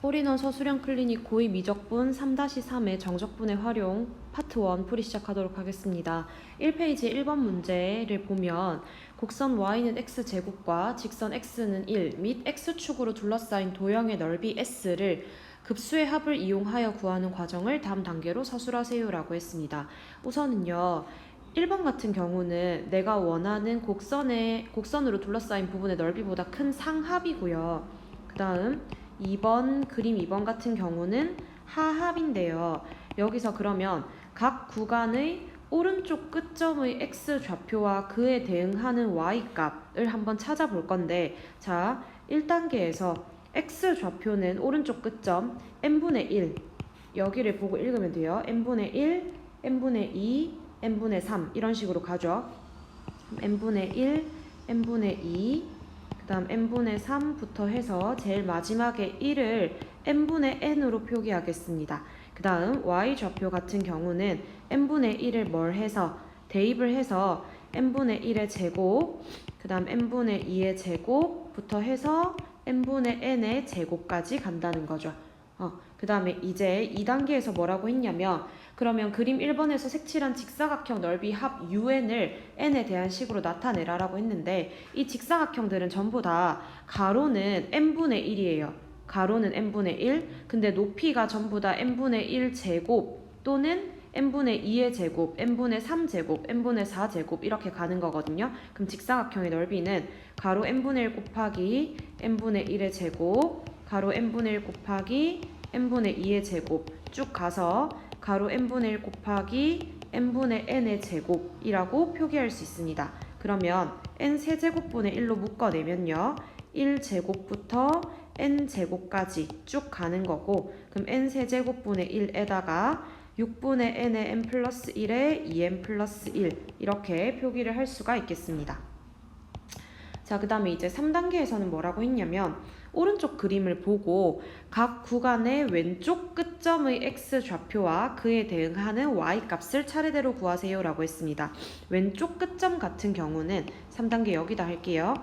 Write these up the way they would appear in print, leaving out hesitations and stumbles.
올인원 서술형 클리닉 고의 미적분 3-3의 정적분의 활용 파트 1 풀이 시작하도록 하겠습니다. 1페이지 1번 문제를 보면 곡선 y는 x제곱과 직선 x는 1 및 x축으로 둘러싸인 도형의 넓이 s를 급수의 합을 이용하여 구하는 과정을 다음 단계로 서술하세요 라고 했습니다. 우선은요. 1번 같은 경우는 내가 원하는 곡선으로 둘러싸인 부분의 넓이보다 큰 상합이고요. 그 다음 2번 그림 2번 같은 경우는 하합인데요. 여기서 그러면 각 구간의 오른쪽 끝점의 x좌표와 그에 대응하는 y값을 한번 찾아볼 건데, 자 1단계에서 x좌표는 오른쪽 끝점 n분의 1 여기를 보고 읽으면 돼요. n분의 1, n분의 2, n분의 3 이런 식으로 가죠. n분의 1, n분의 2 그 다음 n분의 3부터 해서 제일 마지막에 1을 n분의 n으로 표기하겠습니다. 그 다음 y좌표 같은 경우는 n분의 1을 뭘 해서 대입을 해서 n분의 1의 제곱 그 다음 n분의 2의 제곱부터 해서 n분의 n의 제곱까지 간다는 거죠. 그 다음에 이제 2단계에서 뭐라고 했냐면, 그러면 그림 1번에서 색칠한 직사각형 넓이 합 un을 n에 대한 식으로 나타내라 라고 했는데, 이 직사각형들은 전부 다 가로는 n분의 1이에요. 가로는 n분의 1, 근데 높이가 전부 다 n분의 1 제곱 또는 n분의 2의 제곱, n분의 3 제곱, n분의 4 제곱 이렇게 가는 거거든요. 그럼 직사각형의 넓이는 가로 n분의 1 곱하기 n분의 1의 제곱, 가로 n분의 1 곱하기 n분의 2의 제곱 쭉 가서 가로 n분의 1 곱하기 n분의 n의 제곱이라고 표기할 수 있습니다. 그러면 n세제곱분의 1로 묶어내면요. 1제곱부터 n제곱까지 쭉 가는 거고, 그럼 n세제곱분의 1에다가 6분의 n의 n 플러스 1에 2n 플러스 1 이렇게 표기를 할 수가 있겠습니다. 자, 그 다음에 이제 3단계에서는 뭐라고 했냐면, 오른쪽 그림을 보고 각 구간의 왼쪽 끝점의 x좌표와 그에 대응하는 y값을 차례대로 구하세요 라고 했습니다. 왼쪽 끝점 같은 경우는 3단계 여기다 할게요.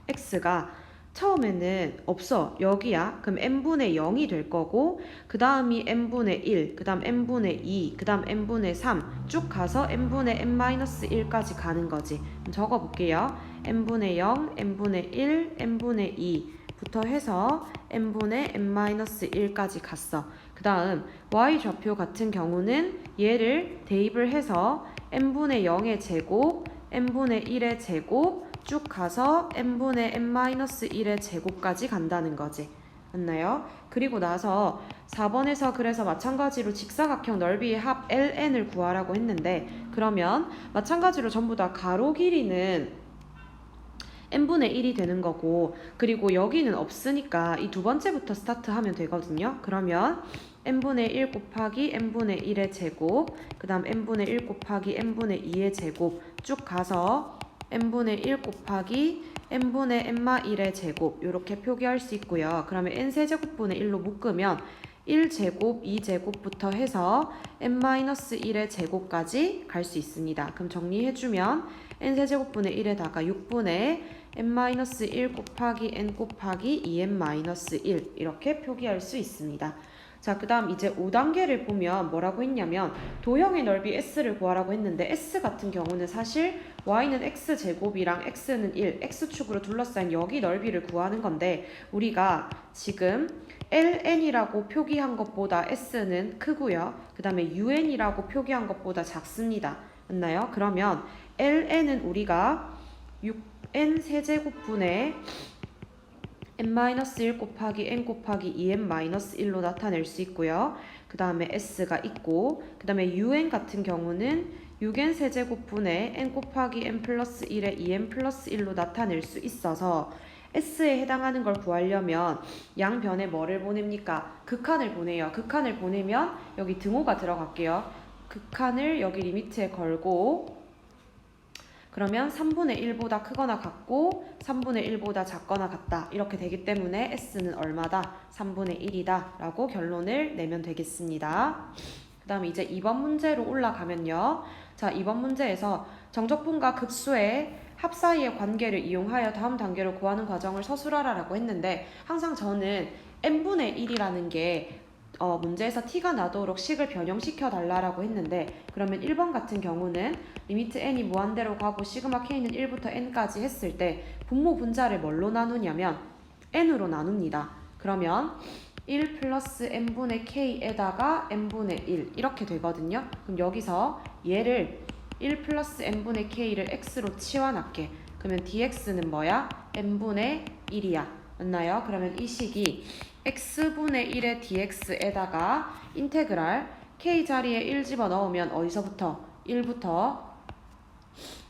x가 처음에는 없어. 여기야. 그럼 n분의 0이 될 거고, 그 다음이 n분의 1, 그 다음 n분의 2, 그 다음 n분의 3 쭉 가서 n분의 n-1까지 가는 거지. 적어볼게요. n분의 0, n분의 1, n분의 2 부터 해서 n분의 n-1까지 갔어. 그 다음 y좌표 같은 경우는 얘를 대입을 해서 n분의 0의 제곱, n분의 1의 제곱 쭉 가서 n분의 n-1의 제곱까지 간다는 거지. 맞나요? 그리고 나서 4번에서 그래서 마찬가지로 직사각형 넓이의 합 ln을 구하라고 했는데, 그러면 마찬가지로 전부 다 가로 길이는 n분의 1이 되는 거고, 그리고 여기는 없으니까 이 두 번째부터 스타트하면 되거든요. 그러면 n분의 1 곱하기 n분의 1의 제곱, 그 다음 n분의 1 곱하기 n분의 2의 제곱 쭉 가서 n분의 1 곱하기 n분의 n-1의 제곱 이렇게 표기할 수 있고요. 그러면 n세제곱분의 1로 묶으면 1제곱, 2제곱부터 해서 n-1의 제곱까지 갈 수 있습니다. 그럼 정리해주면 n세제곱분의 1에다가 6분의 n-1 곱하기 n 곱하기 2n-1 이렇게 표기할 수 있습니다. 자, 그 다음 이제 5단계를 보면 뭐라고 했냐면, 도형의 넓이 s를 구하라고 했는데, s 같은 경우는 사실 y는 x제곱이랑 x는 1, x축으로 둘러싸인 여기 넓이를 구하는 건데, 우리가 지금 ln이라고 표기한 것보다 s는 크고요. 그 다음에 un이라고 표기한 것보다 작습니다. 맞나요? 그러면 ln은 우리가 6n 세제곱분의 n-1 곱하기 n 곱하기 2n-1로 나타낼 수 있고요. 그 다음에 s가 있고, 그 다음에 un 같은 경우는 6n 세제곱분의 n 곱하기 n 플러스 1에 2n 플러스 1로 나타낼 수 있어서 s에 해당하는 걸 구하려면 양변에 뭐를 보냅니까? 극한을 보내요. 극한을 보내면 여기 등호가 들어갈게요. 극한을 여기 리미트에 걸고, 그러면 3분의 1보다 크거나 같고 3분의 1보다 작거나 같다 이렇게 되기 때문에 s는 얼마다? 3분의 1이다 라고 결론을 내면 되겠습니다. 그 다음에 이제 2번 문제로 올라가면요. 자, 2번 문제에서 정적분과 급수의 합 사이의 관계를 이용하여 다음 단계로 구하는 과정을 서술하라 라고 했는데, 항상 저는 n분의 1이라는 게 문제에서 t가 나도록 식을 변형시켜 달라고 했는데, 그러면 1번 같은 경우는 리미트 n이 무한대로 가고 시그마 k는 1부터 n까지 했을 때 분모 분자를 뭘로 나누냐면 n으로 나눕니다. 그러면 1 플러스 n분의 k에다가 n분의 1 이렇게 되거든요. 그럼 여기서 얘를 1 플러스 n분의 k를 x로 치환할게. 그러면 dx는 뭐야? n분의 1이야. 맞나요? 그러면 이 식이 x분의 1의 dx에다가 인테그랄 k 자리에 1 집어넣으면 어디서부터? 1부터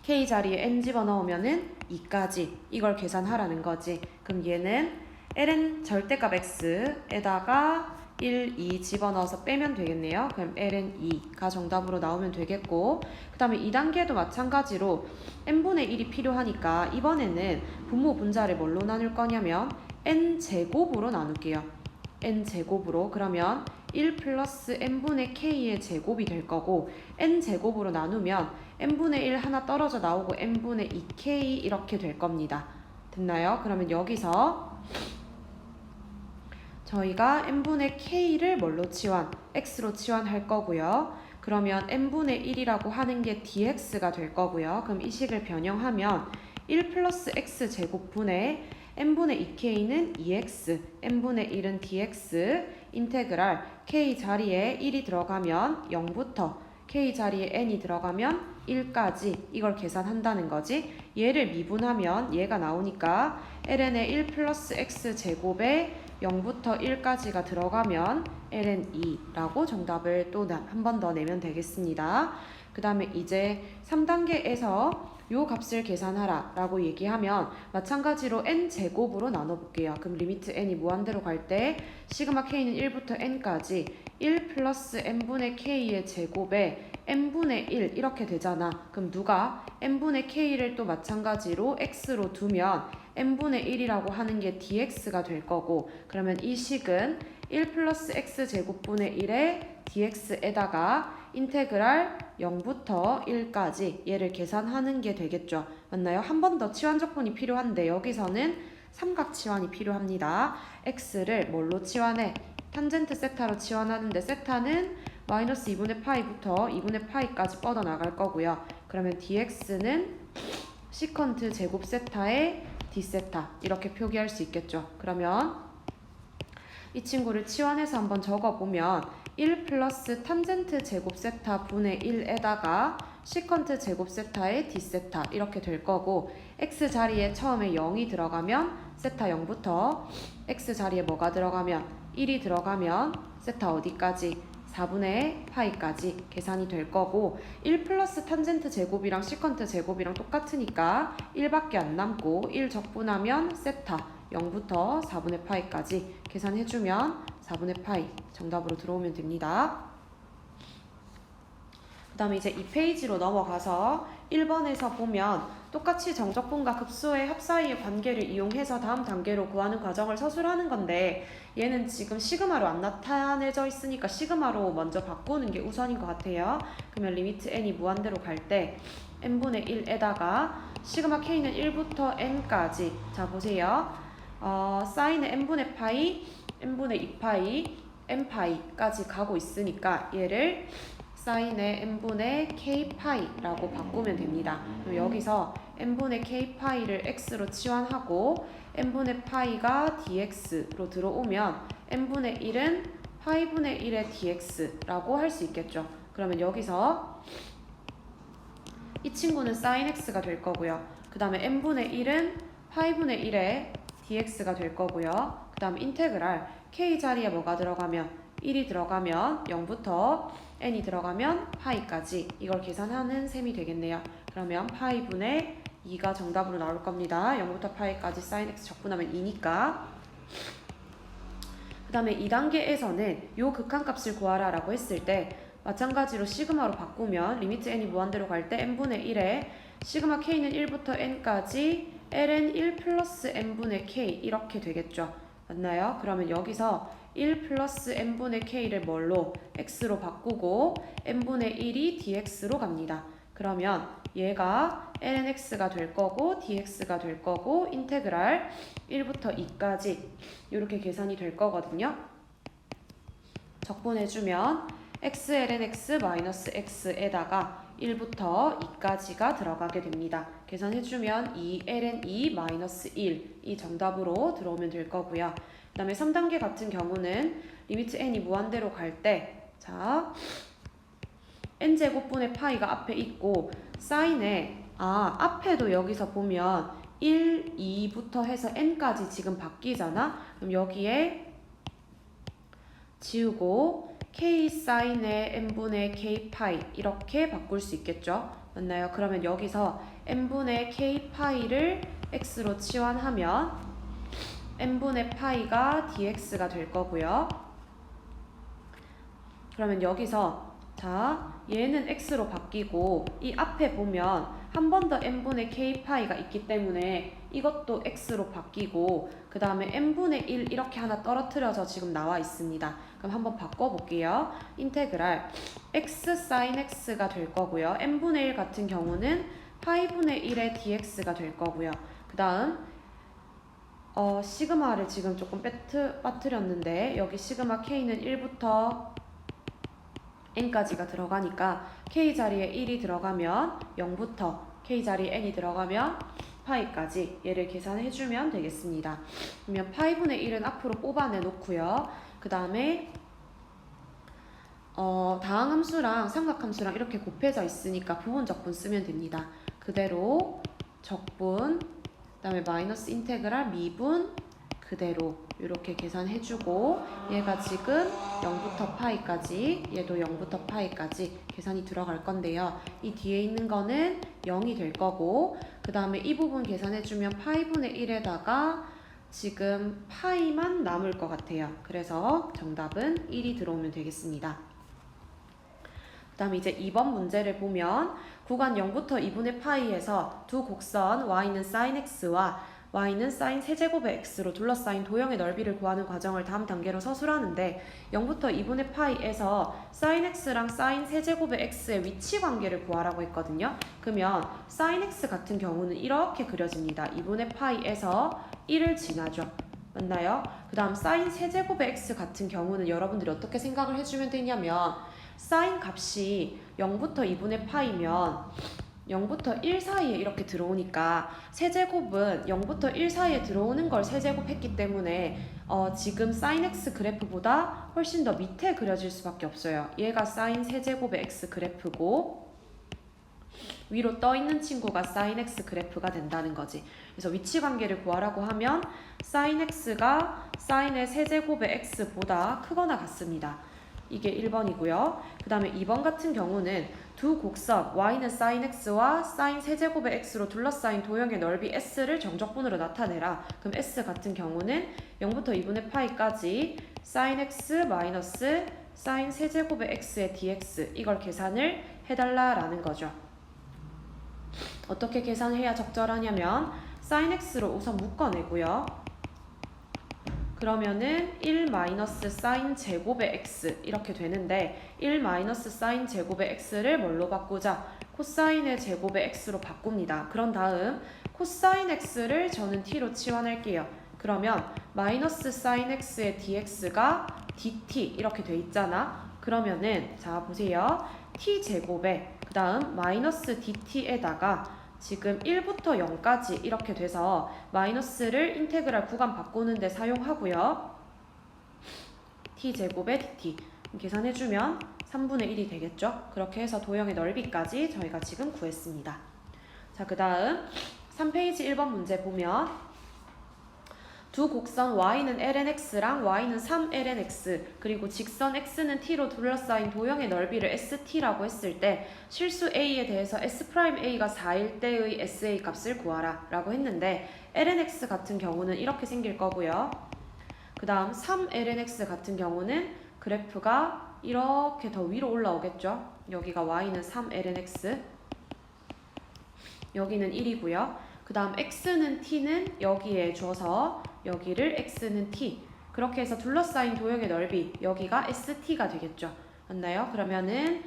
k 자리에 n 집어넣으면은 2까지 이걸 계산하라는 거지. 그럼 얘는 ln 절대값 x에다가 1, 2 집어넣어서 빼면 되겠네요. 그럼 ln 2가 정답으로 나오면 되겠고, 그 다음에 2단계도 마찬가지로 n분의 1이 필요하니까 이번에는 분모 분자를 뭘로 나눌 거냐면 n제곱으로 나눌게요. n제곱으로. 그러면 1 플러스 n분의 k의 제곱이 될 거고, n제곱으로 나누면 n분의 1 하나 떨어져 나오고 n분의 2k 이렇게 될 겁니다. 됐나요? 그러면 여기서 저희가 n분의 k를 뭘로 치환? x로 치환할 거고요. 그러면 n분의 1이라고 하는 게 dx가 될 거고요. 그럼 이 식을 변형하면 1 플러스 x 제곱분의 n분의 2k는 2x, n분의 1은 dx, 인테그랄 k 자리에 1이 들어가면 0부터 k 자리에 n이 들어가면 1까지 이걸 계산한다는 거지. 얘를 미분하면 얘가 나오니까 ln의 1 플러스 x 제곱에 0부터 1까지가 들어가면 ln 2라고 정답을 또 한 번 더 내면 되겠습니다. 그 다음에 이제 3단계에서 요 값을 계산하라 라고 얘기하면 마찬가지로 n제곱으로 나눠볼게요. 그럼 리미트 n이 무한대로 갈 때 시그마 k는 1부터 n까지 1 플러스 n분의 k의 제곱에 n분의 1 이렇게 되잖아. 그럼 누가 n분의 k를 또 마찬가지로 x로 두면 n분의 1이라고 하는 게 dx가 될 거고, 그러면 이 식은 1 플러스 x 제곱분의 1의 dx에다가 인테그랄 0부터 1까지 얘를 계산하는 게 되겠죠. 맞나요? 한 번 더 치환적분이 필요한데 여기서는 삼각 치환이 필요합니다. x를 뭘로 치환해? 탄젠트 세타로 치환하는데 세타는 마이너스 2분의 파이부터 2분의 파이까지 뻗어나갈 거고요. 그러면 dx는 시컨트 제곱 세타의 d세타 이렇게 표기할 수 있겠죠. 그러면 이 친구를 치환해서 한번 적어보면 1 플러스 탄젠트 제곱 세타 분의 1에다가 시컨트 제곱 세타의 d세타 이렇게 될 거고, x 자리에 처음에 0이 들어가면 세타 0부터 x 자리에 뭐가 들어가면 1이 들어가면 세타 어디까지? 4분의 파이까지 계산이 될 거고, 1 플러스 탄젠트 제곱이랑 시컨트 제곱이랑 똑같으니까 1밖에 안 남고 1 적분하면 세타 0부터 4분의 파이까지 계산해주면 4분의 파이 정답으로 들어오면 됩니다. 그 다음에 이제 2페이지로 넘어가서 1번에서 보면 똑같이 정적분과 급소의 합 사이의 관계를 이용해서 다음 단계로 구하는 과정을 서술하는 건데, 얘는 지금 시그마로 안 나타내져 있으니까 시그마로 먼저 바꾸는 게 우선인 것 같아요. 그러면 리미트 n이 무한대로 갈 때 n분의 1에다가 시그마 k는 1부터 n까지, 자 보세요. 사인의 n분의 파이, n분의 2파이, n파이까지 가고 있으니까 얘를 사인의 n분의 k파이라고 바꾸면 됩니다. 그럼 여기서 n분의 k파이를 x로 치환하고 n분의 파이가 dx로 들어오면 n분의 1은 파이분의 1의 dx라고 할 수 있겠죠. 그러면 여기서 이 친구는 sin x가 될 거고요. 그 다음에 n분의 1은 파이분의 1의 dx가 될 거고요. 그 다음 인테그랄 k 자리에 뭐가 들어가면 1이 들어가면 0부터 n이 들어가면 파이까지 이걸 계산하는 셈이 되겠네요. 그러면 파이분의 2가 정답으로 나올 겁니다. 0부터 파이까지 sin x 적분하면 2니까. 그 다음에 2단계에서는 요 극한값을 구하라 라고 했을 때 마찬가지로 시그마로 바꾸면 리미트 n이 무한대로 갈 때 n분의 1에 시그마 k는 1부터 n까지 ln 1 플러스 n분의 k 이렇게 되겠죠. 맞나요? 그러면 여기서 1 플러스 n분의 k를 뭘로? x로 바꾸고 n분의 1이 dx로 갑니다. 그러면 얘가 lnx가 될 거고 dx가 될 거고 인테그랄 1부터 2까지 이렇게 계산이 될 거거든요. 적분해주면 x ln x 마이너스 x에다가 1부터 2까지가 들어가게 됩니다. 계산해주면 2 ln 2 마이너스 1 이 정답으로 들어오면 될 거고요. 그 다음에 3단계 같은 경우는 리미트 n이 무한대로 갈 때, 자, n제곱분의 파이가 앞에 있고 사인에 앞에도 여기서 보면 1, 2부터 해서 n까지 지금 바뀌잖아. 그럼 여기에 지우고 k 사인의 n분의 k 파이 이렇게 바꿀 수 있겠죠. 맞나요? 그러면 여기서 n분의 k 파이를 x로 치환하면 n분의 파이가 dx가 될 거고요. 그러면 여기서 자, 얘는 x로 바뀌고 이 앞에 보면 한 번 더 n분의 k파이가 있기 때문에 이것도 x로 바뀌고 그 다음에 n분의 1 이렇게 하나 떨어뜨려서 지금 나와 있습니다. 그럼 한번 바꿔볼게요. 인테그랄 x sin x가 될 거고요. n분의 1 같은 경우는 파이분의 1의 dx가 될 거고요. 그 다음 시그마를 지금 조금 빠뜨렸는데 여기 시그마 k는 1부터 n까지가 들어가니까 k 자리에 1이 들어가면 0부터 k 자리에 n이 들어가면 파이까지 얘를 계산해주면 되겠습니다. 그러면 파이분의 1은 앞으로 뽑아내 놓고요. 그 다음에 다항함수랑 삼각함수랑 이렇게 곱해져 있으니까 부분적분 쓰면 됩니다. 그대로 적분, 그 다음에 마이너스 인테그랄 미분 그대로 이렇게 계산해주고 얘가 지금 0부터 파이까지 얘도 0부터 파이까지 계산이 들어갈 건데요. 이 뒤에 있는 거는 0이 될 거고 그 다음에 이 부분 계산해주면 파이분의 1에다가 지금 파이만 남을 것 같아요. 그래서 정답은 1이 들어오면 되겠습니다. 그 다음에 이제 2번 문제를 보면 구간 0부터 2분의 파이에서 두 곡선 y는 sin x와 y는 sin 세제곱의 x로 둘러싸인 도형의 넓이를 구하는 과정을 다음 단계로 서술하는데 0부터 2분의 파이에서 sin x랑 sin 세제곱의 x의 위치 관계를 구하라고 했거든요. 그러면 sin x 같은 경우는 이렇게 그려집니다. 2분의 파이에서 1을 지나죠. 맞나요? 그 다음 sin 세제곱의 x 같은 경우는 여러분들이 어떻게 생각을 해주면 되냐면 sin 값이 0부터 2분의 파이면 0부터 1 사이에 이렇게 들어오니까 세제곱은 0부터 1 사이에 들어오는 걸 세제곱했기 때문에 지금 sin x 그래프보다 훨씬 더 밑에 그려질 수밖에 없어요. 얘가 sin 세제곱의 x 그래프고 위로 떠있는 친구가 sin x 그래프가 된다는 거지. 그래서 위치 관계를 구하라고 하면 sin x가 sin의 세제곱의 x보다 크거나 같습니다. 이게 1번이고요. 그 다음에 2번 같은 경우는 두 곡선 y는 sin x와 sin 세제곱의 x로 둘러싸인 도형의 넓이 s를 정적분으로 나타내라. 그럼 s 같은 경우는 0부터 2분의 파이까지 sin x 마이너스 sin 세제곱의 x의 dx 이걸 계산을 해달라라는 거죠. 어떻게 계산해야 적절하냐면 sin x로 우선 묶어내고요. 그러면은 1 마이너스 sin 제곱의 x 이렇게 되는데 1 마이너스 sin 제곱의 x를 뭘로 바꾸자? 코사인의 제곱의 x로 바꿉니다. 그런 다음 코사인 x를 저는 t로 치환할게요. 그러면 마이너스 sin x의 dx가 dt 이렇게 돼 있잖아. 그러면은 자 보세요. t 제곱에 그 다음 마이너스 dt에다가 지금 1부터 0까지 이렇게 돼서 마이너스를 인테그랄 구간 바꾸는데 사용하고요. t제곱에 dt 계산해주면 3분의 1이 되겠죠. 그렇게 해서 도형의 넓이까지 저희가 지금 구했습니다. 자, 그 다음 3페이지 1번 문제 보면 두 곡선 y는 lnx랑 y는 3lnx 그리고 직선 x는 t로 둘러싸인 도형의 넓이를 st라고 했을 때 실수 a에 대해서 s'a가 4일 때의 sa 값을 구하라 라고 했는데 lnx 같은 경우는 이렇게 생길 거고요. 그 다음 3lnx 같은 경우는 그래프가 이렇게 더 위로 올라오겠죠. 여기가 y는 3lnx 여기는 1이고요. 그 다음 x는 t는 여기에 줘서 여기를 x는 t 그렇게 해서 둘러싸인 도형의 넓이 여기가 st가 되겠죠. 맞나요? 그러면은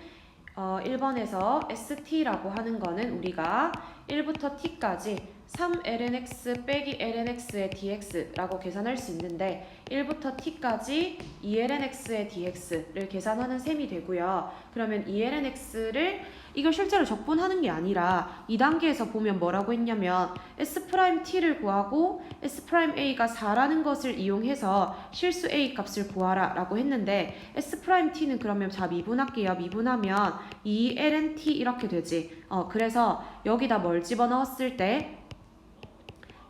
1번에서 st라고 하는 거는 우리가 1부터 t까지 3lnx 빼기 lnx의 dx라고 계산할 수 있는데 1부터 t까지 2lnx의 dx를 계산하는 셈이 되고요. 그러면 2lnx를 이걸 실제로 적분하는 게 아니라 2단계에서 보면 뭐라고 했냐면 S'T를 구하고 S'A가 4라는 것을 이용해서 실수 A 값을 구하라 라고 했는데 S'T는 그러면 자 미분할게요. 미분하면 2lnT 이렇게 되지. 그래서 여기다 뭘 집어넣었을 때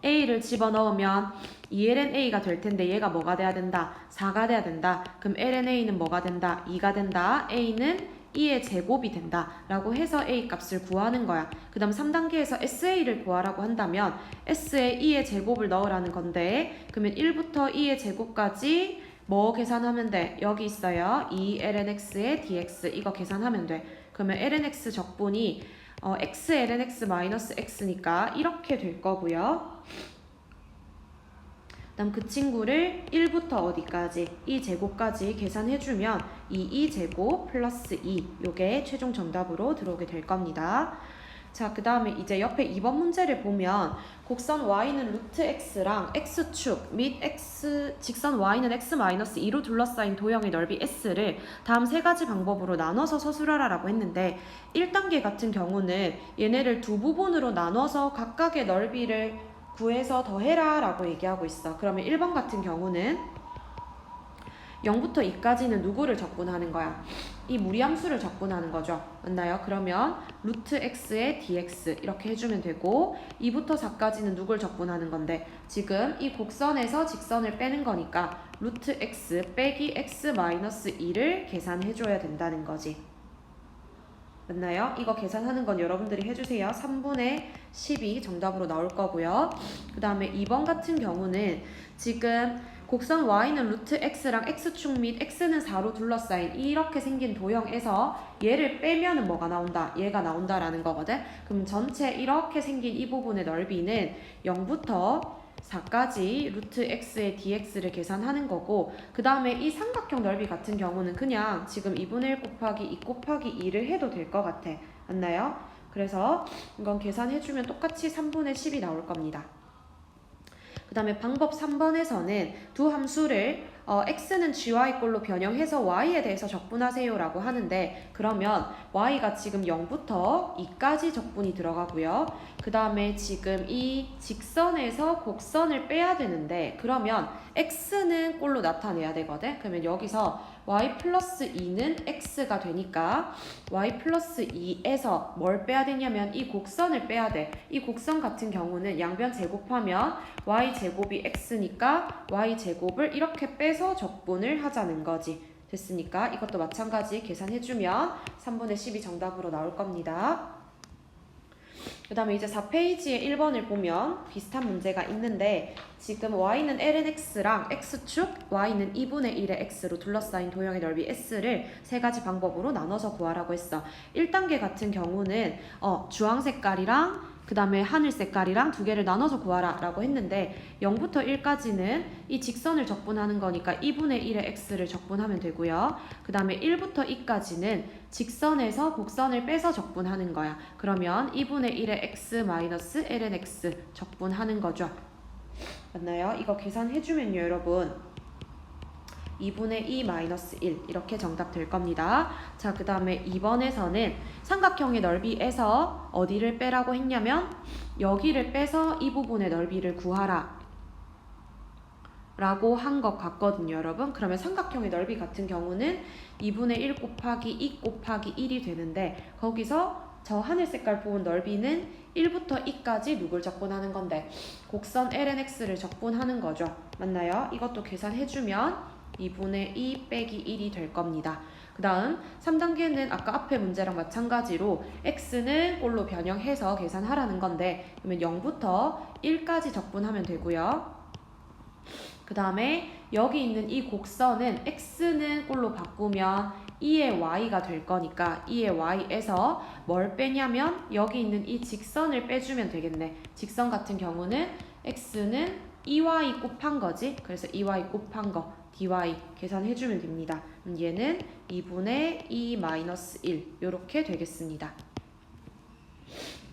A를 집어넣으면 2lnA가 될 텐데 얘가 뭐가 돼야 된다? 4가 돼야 된다. 그럼 lnA는 뭐가 된다? 2가 된다. A는 2의 제곱이 된다 라고 해서 A 값을 구하는 거야. 그 다음 3단계에서 SA를 구하라고 한다면 S에 2의 제곱을 넣으라는 건데 그러면 1부터 2의 제곱까지 뭐 계산하면 돼? 여기 있어요. 2lnx의 dx 이거 계산하면 돼. 그러면 lnx 적분이 x lnx 마이너스 x니까 이렇게 될 거고요. 그 다음 그 친구를 1부터 어디까지? 2제곱까지 계산해주면 2제곱 플러스 2 요게 최종 정답으로 들어오게 될 겁니다. 자, 그 다음에 이제 옆에 2번 문제를 보면 곡선 y는 루트 x랑 x축 및 직선 y는 x-2로 둘러싸인 도형의 넓이 s를 다음 세 가지 방법으로 나눠서 서술하라 라고 했는데 1단계 같은 경우는 얘네를 두 부분으로 나눠서 각각의 넓이를 구해서 더해라 라고 얘기하고 있어. 그러면 1번 같은 경우는 0부터 2까지는 누구를 적분하는 거야? 이 무리함수를 적분하는 거죠. 맞나요? 그러면 루트 x의 dx 이렇게 해주면 되고 2부터 4까지는 누굴 적분하는 건데 지금 이 곡선에서 직선을 빼는 거니까 루트 x 빼기 x-2를 계산해줘야 된다는 거지. 맞나요? 이거 계산하는 건 여러분들이 해주세요. 3분의 10이 정답으로 나올 거고요. 그 다음에 2번 같은 경우는 지금 곡선 y는 루트 x랑 x축 및 x는 4로 둘러싸인 이렇게 생긴 도형에서 얘를 빼면은 뭐가 나온다? 얘가 나온다라는 거거든. 그럼 전체 이렇게 생긴 이 부분의 넓이는 0부터 4까지 루트 x의 dx를 계산하는 거고 그 다음에 이 삼각형 넓이 같은 경우는 그냥 지금 2분의 1 곱하기 2 곱하기 2를 해도 될 것 같아. 맞나요? 그래서 이건 계산해주면 똑같이 3분의 10이 나올 겁니다. 그 다음에 방법 3번에서는 두 함수를 x는 gy꼴로 변형해서 y에 대해서 적분하세요 라고 하는데 그러면 y가 지금 0부터 2까지 적분이 들어가고요. 그 다음에 지금 이 직선에서 곡선을 빼야 되는데 그러면 x는 꼴로 나타내야 되거든. 그러면 여기서 y 플러스 2는 x가 되니까 y 플러스 2에서 뭘 빼야 되냐면 이 곡선을 빼야 돼. 이 곡선 같은 경우는 양변 제곱하면 y 제곱이 x니까 y 제곱을 이렇게 빼서 적분을 하자는 거지. 됐으니까 이것도 마찬가지 계산해주면 3분의 10이 정답으로 나올 겁니다. 그 다음에 이제 4페이지에 1번을 보면 비슷한 문제가 있는데 지금 y는 lnx랑 x축 y는 2분의 1의 x로 둘러싸인 도형의 넓이 s를 세 가지 방법으로 나눠서 구하라고 했어. 1단계 같은 경우는 주황 색깔이랑 그 다음에 하늘 색깔이랑 두 개를 나눠서 구하라 라고 했는데 0부터 1까지는 이 직선을 적분하는 거니까 2분의 1의 x를 적분하면 되고요. 그 다음에 1부터 2까지는 직선에서 곡선을 빼서 적분하는 거야. 그러면 2분의 1의 x 마이너스 lnx 적분하는 거죠. 맞나요? 이거 계산해주면요 여러분 2분의 2 마이너스 1 이렇게 정답 될 겁니다. 자, 그 다음에 2번에서는 삼각형의 넓이에서 어디를 빼라고 했냐면 여기를 빼서 이 부분의 넓이를 구하라 라고 한 것 같거든요 여러분. 그러면 삼각형의 넓이 같은 경우는 2분의 1 곱하기 2 곱하기 1이 되는데 거기서 저 하늘 색깔 부분 넓이는 1부터 2까지 누굴 적분하는 건데 곡선 lnx를 적분하는 거죠. 맞나요? 이것도 계산해주면 2분의 2 빼기 1이 될 겁니다. 그 다음 3단계는 아까 앞에 문제랑 마찬가지로 x는 꼴로 변형해서 계산하라는 건데 그러면 0부터 1까지 적분하면 되고요. 그 다음에 여기 있는 이 곡선은 x는 꼴로 바꾸면 2의 y가 될 거니까 2의 y에서 뭘 빼냐면 여기 있는 이 직선을 빼주면 되겠네. 직선 같은 경우는 x는 EY 곱한 거지. 그래서 EY 곱한 거 dy 계산해주면 됩니다. 얘는 2분의 2 마이너스 1 이렇게 되겠습니다.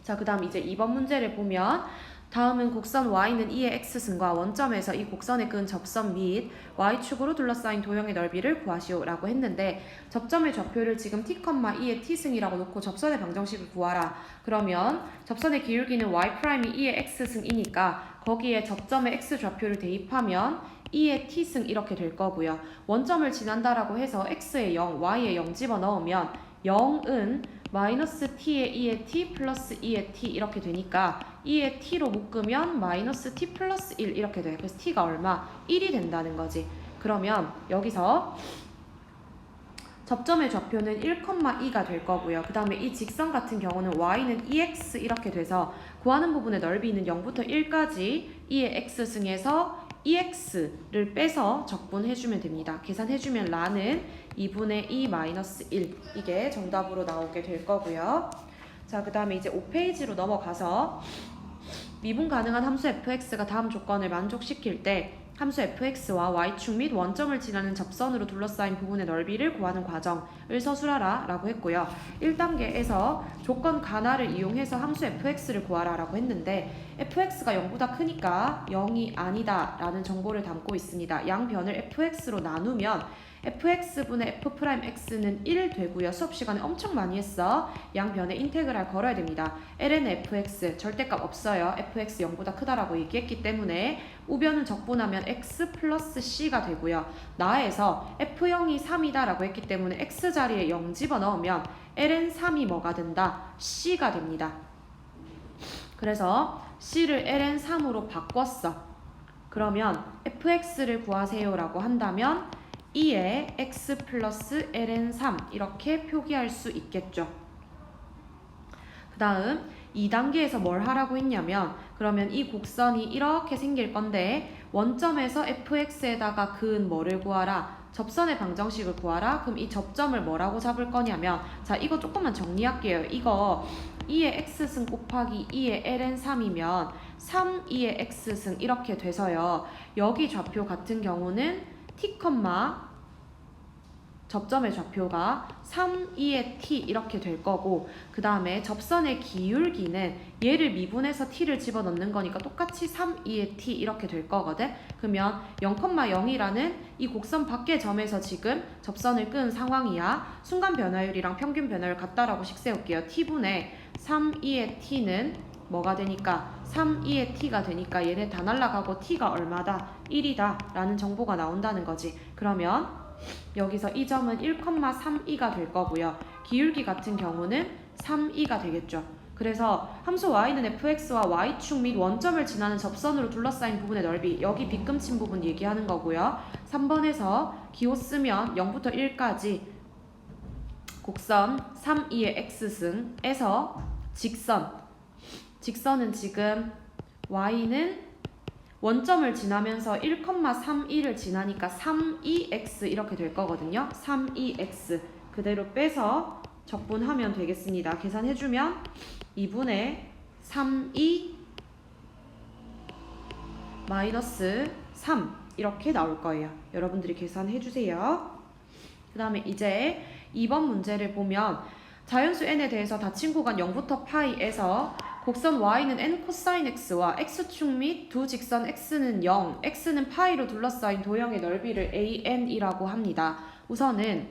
자, 그 다음 이제 2번 문제를 보면 다음은 곡선 y는 2의 x승과 원점에서 이 곡선에 끈 접선 및 y축으로 둘러싸인 도형의 넓이를 구하시오 라고 했는데 접점의 좌표를 지금 t, 2의 t승이라고 놓고 접선의 방정식을 구하라. 그러면 접선의 기울기는 y'이 2의 x승이니까 거기에 접점의 x좌표를 대입하면 2의 t승 이렇게 될 거고요. 원점을 지난다라고 해서 x에 0, y에 0 집어넣으면 0은 마이너스 t에 2의 t 플러스 2의 t 이렇게 되니까 2의 t로 묶으면 마이너스 t 플러스 1 이렇게 돼요. 그래서 t가 얼마? 1이 된다는 거지. 그러면 여기서 접점의 좌표는 1,2가 될 거고요. 그 다음에 이 직선 같은 경우는 y는 2x 이렇게 돼서 구하는 부분의 넓이는 0부터 1까지 2의 x승에서 2x를 빼서 적분해주면 됩니다. 계산해주면 라는 2분의 2 마이너스 1 이게 정답으로 나오게 될 거고요. 자, 그 다음에 이제 5페이지로 넘어가서 미분 가능한 함수 fx가 다음 조건을 만족시킬 때 함수 fx와 y축 및 원점을 지나는 접선으로 둘러싸인 부분의 넓이를 구하는 과정을 서술하라 라고 했고요. 1단계에서 조건 가나를 이용해서 함수 fx를 구하라 라고 했는데 fx가 0보다 크니까 0이 아니다 라는 정보를 담고 있습니다. 양변을 fx로 나누면 fx분의 f'x는 1 되고요. 수업 시간에 엄청 많이 했어. 양변에 인테그랄 걸어야 됩니다. ln fx 절대값 없어요. fx 0보다 크다라고 얘기했기 때문에 우변은 적분하면 x 플러스 c가 되고요. 나에서 f0이 3이다 라고 했기 때문에 x 자리에 0 집어넣으면 ln 3이 뭐가 된다? c가 됩니다. 그래서 c를 ln 3으로 바꿨어. 그러면 fx를 구하세요 라고 한다면 2의 x 플러스 ln 3 이렇게 표기할 수 있겠죠. 그 다음 2단계에서 뭘 하라고 했냐면 그러면 이 곡선이 이렇게 생길 건데 원점에서 fx에다가 그은 뭐를 구하라? 접선의 방정식을 구하라. 그럼 이 접점을 뭐라고 잡을 거냐면 자, 이거 조금만 정리할게요. 이거 2의 x승 곱하기 2의 ln 3이면 3, 2의 x승 이렇게 돼서요. 여기 좌표 같은 경우는 t, 접점의 좌표가 3, 2의 t 이렇게 될 거고 그 다음에 접선의 기울기는 얘를 미분해서 t를 집어넣는 거니까 똑같이 3, 2의 t 이렇게 될 거거든. 그러면 0,0이라는 이 곡선 밖의 점에서 지금 접선을 끈 상황이야. 순간 변화율이랑 평균 변화율 같다라고 식 세울게요. t분의 3, 2의 t는 뭐가 되니까 3, 2의 t가 되니까 얘네 다 날라가고 t가 얼마다? 1이다 라는 정보가 나온다는 거지. 그러면 여기서 이 점은 1,32가 될 거고요. 기울기 같은 경우는 3,2가 되겠죠. 그래서 함수 y는 fx와 y축 및 원점을 지나는 접선으로 둘러싸인 부분의 넓이 여기 빗금친 부분 얘기하는 거고요. 3번에서 기호 쓰면 0부터 1까지 곡선 3, 2의 x승에서 직선은 지금 y는 원점을 지나면서 1,31을 지나니까 32x 이렇게 될 거거든요. 32x 그대로 빼서 적분하면 되겠습니다. 계산해주면 2분의 32 마이너스 3 이렇게 나올 거예요. 여러분들이 계산해주세요. 그 다음에 이제 2번 문제를 보면 자연수 n에 대해서 닫힌 구간 0부터 파이에서 곡선 y는 n 코사인 x와 x축 및 두 직선 x는 0, x는 파이로 둘러싸인 도형의 넓이를 an이라고 합니다. 우선은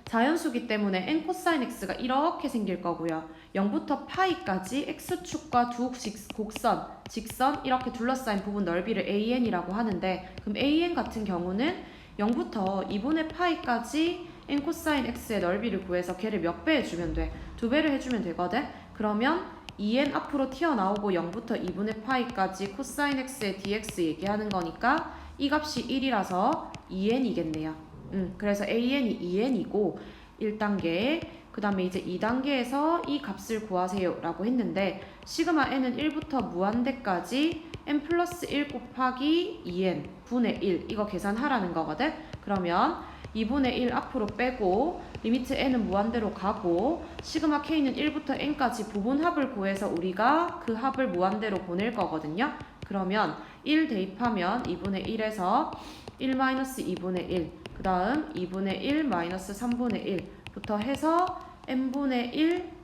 자연수기 때문에 n 코사인 x가 이렇게 생길 거고요. 0부터 파이까지 x축과 두 직선 이렇게 둘러싸인 부분 넓이를 an이라고 하는데 그럼 an 같은 경우는 0부터 2분의 파이까지 n 코사인 x의 넓이를 구해서 걔를 몇 배 해주면 돼? 2배를 해주면 되거든? 그러면 2n 앞으로 튀어나오고 0부터 2분의 파이까지 코사인 x의 dx 얘기하는 거니까 이 값이 1이라서 2n이겠네요. 그래서 an이 2n이고 1단계 그 다음에 이제 2단계에서 이 값을 구하세요 라고 했는데 시그마 n은 1부터 무한대까지 n 플러스 1 곱하기 2n 분의 1 이거 계산하라는 거거든. 그러면 2분의 1 앞으로 빼고 리미트 n은 무한대로 가고 시그마 k는 1부터 n까지 부분 합을 구해서 우리가 그 합을 무한대로 보낼 거거든요. 그러면 1 대입하면 2분의 1에서 1 마이너스 2분의 1, 그 다음 2분의 1 마이너스 3분의 1부터 해서 n분의 1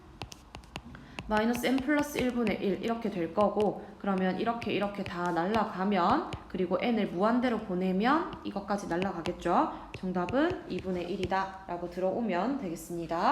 마이너스 n 플러스 1분의 1 이렇게 될 거고, 그러면 이렇게 다 날라가면, 그리고 n을 무한대로 보내면 이것까지 날라가겠죠. 정답은 2분의 1이다 라고 들어오면 되겠습니다.